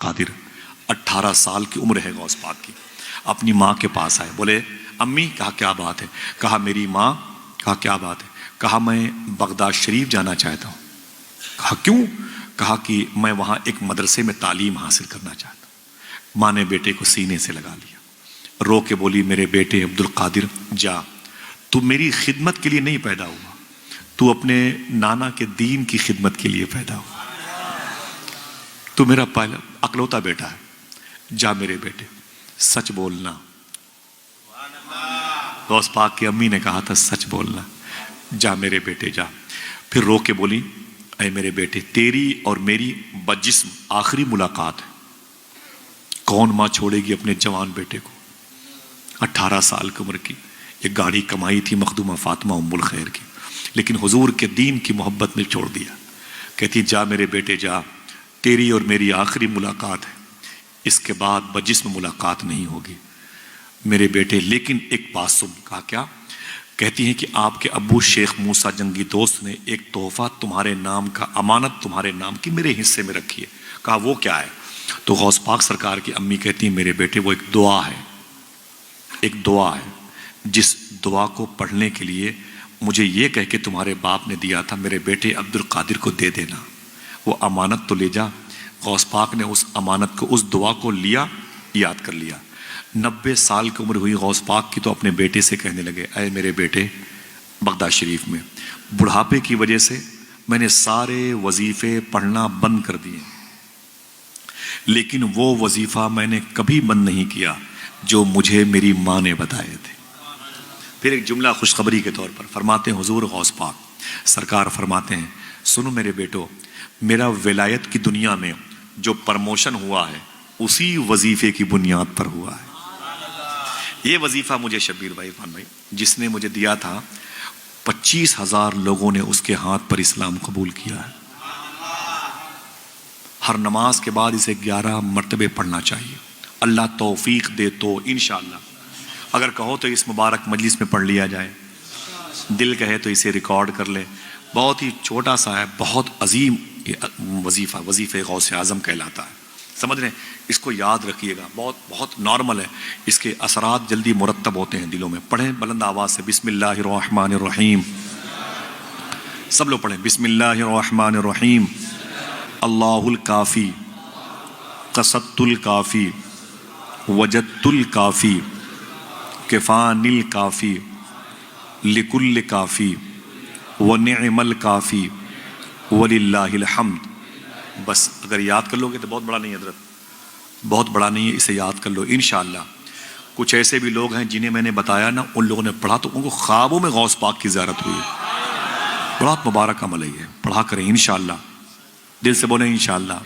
قادر 18 سال کی عمر ہے غوث پاک کی، اپنی ماں کے پاس آئے، بولے امی، کہا کیا بات ہے؟ کہا میری ماں، کہا کیا بات ہے؟ کہا میں بغداد شریف جانا چاہتا ہوں۔ کہا کیوں؟ کہا کہ میں وہاں ایک مدرسے میں تعلیم حاصل کرنا چاہتا ہوں۔ ماں نے بیٹے کو سینے سے لگا لیا، رو کے بولی میرے بیٹے عبد القادر جا، تو میری خدمت کے لیے نہیں پیدا ہوا، تو اپنے نانا کے دین کی خدمت کے لیے پیدا ہوا، تو میرا پہلا اکلوتا بیٹا ہے، جا میرے بیٹے سچ بولنا۔ غوث پاک کی امی نے کہا تھا سچ بولنا، جا میرے بیٹے جا۔ پھر رو کے بولی اے میرے بیٹے، تیری اور میری بجسم آخری ملاقات ہے، کون ماں چھوڑے گی اپنے جوان بیٹے کو؟ 18 سال کی عمر کی ایک گاڑی کمائی تھی مخدومہ فاطمہ ام الخیر کی، لیکن حضور کے دین کی محبت میں چھوڑ دیا۔ کہتی جا میرے بیٹے جا، تیری اور میری آخری ملاقات ہے، اس کے بعد بجسم ملاقات نہیں ہوگی میرے بیٹے۔ لیکن ایک بات سن۔ کہا کیا؟ کہتی ہیں کہ آپ کے ابو شیخ موسیٰ جنگی دوست نے ایک تحفہ تمہارے نام کا، امانت تمہارے نام کی میرے حصے میں رکھی ہے۔ کہا وہ کیا ہے؟ تو غوث پاک سرکار کی امی کہتی ہیں میرے بیٹے وہ ایک دعا ہے، ایک دعا ہے، جس دعا کو پڑھنے کے لیے مجھے یہ کہہ کے تمہارے باپ نے دیا تھا میرے بیٹے عبد القادر کو دے دینا، وہ امانت تو لے جا۔ غوث پاک نے اس امانت کو، اس دعا کو لیا، یاد کر لیا۔ 90 سال کی عمر ہوئی غوث پاک کی تو اپنے بیٹے سے کہنے لگے اے میرے بیٹے، بغداد شریف میں بڑھاپے کی وجہ سے میں نے سارے وظیفے پڑھنا بند کر دیے، لیکن وہ وظیفہ میں نے کبھی بند نہیں کیا جو مجھے میری ماں نے بتائے تھے۔ پھر ایک جملہ خوشخبری کے طور پر فرماتے ہیں حضور غوث پاک سرکار فرماتے ہیں سنو میرے بیٹو، میرا ولایت کی دنیا میں جو پرموشن ہوا ہے اسی وظیفے کی بنیاد پر ہوا ہے۔ یہ وظیفہ مجھے شبیر بھائی، عرفان بھائی، جس نے مجھے دیا تھا، 25,000 لوگوں نے اس کے ہاتھ پر اسلام قبول کیا ہے۔ ہر نماز کے بعد اسے 11 مرتبے پڑھنا چاہیے، اللہ توفیق دے تو انشاءاللہ، اگر کہو تو اس مبارک مجلس میں پڑھ لیا جائے، دل کہے تو اسے ریکارڈ کر لے۔ بہت ہی چھوٹا سا ہے، بہت عظیم وظیفہ، وظیفہ غوث اعظم کہلاتا ہے، سمجھ رہے ہیں؟ اس کو یاد رکھیے گا، بہت بہت نارمل ہے، اس کے اثرات جلدی مرتب ہوتے ہیں دلوں میں۔ پڑھیں بلند آواز سے بسم اللہ الرحمن الرحیم، سب لوگ پڑھیں بسم اللہ الرحمن الرحیم۔ اللہ الکافی قصدت الکافی وجدت الکافی کفان الکافی لکل کافی ونعم الکافی وللہ الحمد۔ بس اگر یاد کر لو گے تو بہت بڑا نہیں ہے حضرت، بہت بڑا نہیں ہے، اسے یاد کر لو انشاءاللہ۔ کچھ ایسے بھی لوگ ہیں جنہیں میں نے بتایا نا، ان لوگوں نے پڑھا تو ان کو خوابوں میں غوث پاک کی زیارت ہوئی۔ بڑا مبارک عمل ہے یہ، پڑھا کریں انشاءاللہ، دل سے بولیں انشاءاللہ۔